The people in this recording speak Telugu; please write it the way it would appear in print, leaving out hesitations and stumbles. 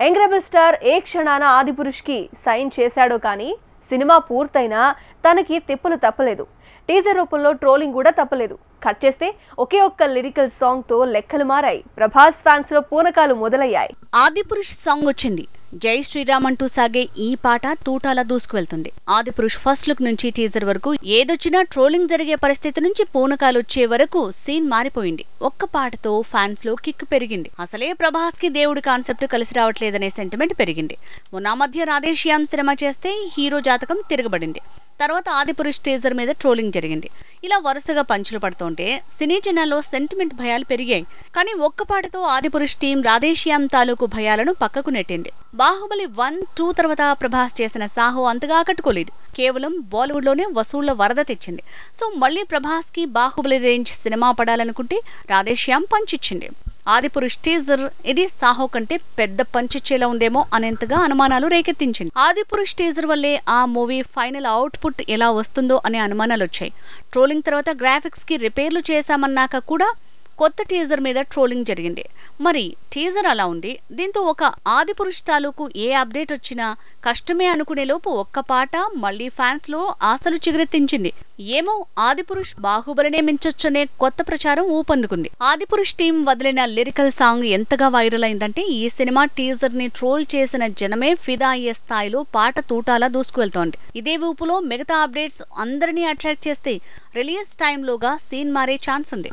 యంగ్ రెబల్ స్టార్ ఏ క్షణాన ఆదిపురుష్కి సైన్ చేశాడో కానీ సినిమా పూర్తయినా తనకి తిప్పలు తప్పలేదు. టీజర్ రూపంలో ట్రోలింగ్ కూడా తప్పలేదు. కట్ చేస్తే ఒకే ఒక్క లిరికల్ సాంగ్ తో లెక్కలు మారాయి. ప్రభాస్ ఫ్యాన్స్ లో పూనకాలు మొదలయ్యాయి. ఆదిపురుష్ సాంగ్ వచ్చింది. జై శ్రీరామ్ అంటూ సాగే ఈ పాట తూటాలా దూసుకువెళ్తుంది. ఆదిపురుష్ ఫస్ట్ లుక్ నుంచి టీజర్ వరకు ఏదొచ్చినా ట్రోలింగ్ జరిగే పరిస్థితి నుంచి పూనకాలు వచ్చే వరకు సీన్ మారిపోయింది. ఒక్క పాటతో ఫ్యాన్స్ లో కిక్ పెరిగింది. అసలే ప్రభాస్ కి దేవుడి కాన్సెప్ట్ కలిసి రావట్లేదనే సెంటిమెంట్ పెరిగింది. మొన్న మధ్య రాధేశ్యామ్ సినిమా చేస్తే హీరో జాతకం తిరగబడింది. తర్వాత ఆదిపురుష్ టీజర్ మీద ట్రోలింగ్ జరిగింది. ఇలా వరుసగా పంచులు పడుతుంటే సినీ జనాల్లో సెంటిమెంట్ భయాలు పెరిగాయి. కానీ ఒక్క పాటతో ఆదిపురుష్ టీం రాధేశ్యామ్ తాలూకు భయాలను పక్కకు నెట్టింది. బాహుబలి 1, 2 తర్వాత ప్రభాస్ చేసిన సాహో అంతగా ఆకట్టుకోలేదు. కేవలం బాలీవుడ్ లోనే వసూళ్ల వరద తెచ్చింది. సో మళ్లీ ప్రభాస్ కి బాహుబలి రేంజ్ సినిమా పడాలనుకుంటే రాధేశ్యామ్ పంచిచ్చింది. ఆదిపురుష్ టీజర్ ఇది సాహో కంటే పెద్ద పంచిచ్చేలా ఉందేమో అనేంతగా అనుమానాలు రేకెత్తించింది. ఆదిపురుష్ టీజర్ వల్లే ఆ మూవీ ఫైనల్ అవుట్పుట్ ఎలా వస్తుందో అనే అనుమానాలు వచ్చాయి. ట్రోలింగ్ తర్వాత గ్రాఫిక్స్ కి రిపేర్లు చేశామన్నాక కూడా కొత్త టీజర్ మీద ట్రోలింగ్ జరిగింది. మరి టీజర్ అలా ఉంది. దీంతో ఒక ఆదిపురుష్ తాలూకు ఏ అప్డేట్ వచ్చినా కష్టమే అనుకునే లోపు ఒక్క పాట మళ్లీ ఫ్యాన్స్ లో ఆశలు చిగురెత్తించింది. ఏమో ఆదిపురుష్ బాహుబలినే మించొచ్చనే కొత్త ప్రచారం ఊపందుకుంది. ఆదిపురుష్ టీం వదిలిన లిరికల్ సాంగ్ ఎంతగా వైరల్ అయిందంటే ఈ సినిమా టీజర్ ని ట్రోల్ చేసిన జనమే ఫిదా అయ్యే స్థాయిలో పాట తూటాలా దూసుకువెళ్తోంది. ఇదే ఊపులో మిగతా అప్డేట్స్ అందరినీ అట్రాక్ట్ చేస్తే రిలీజ్ టైంలోగా సీన్ మారే ఛాన్స్ ఉంది.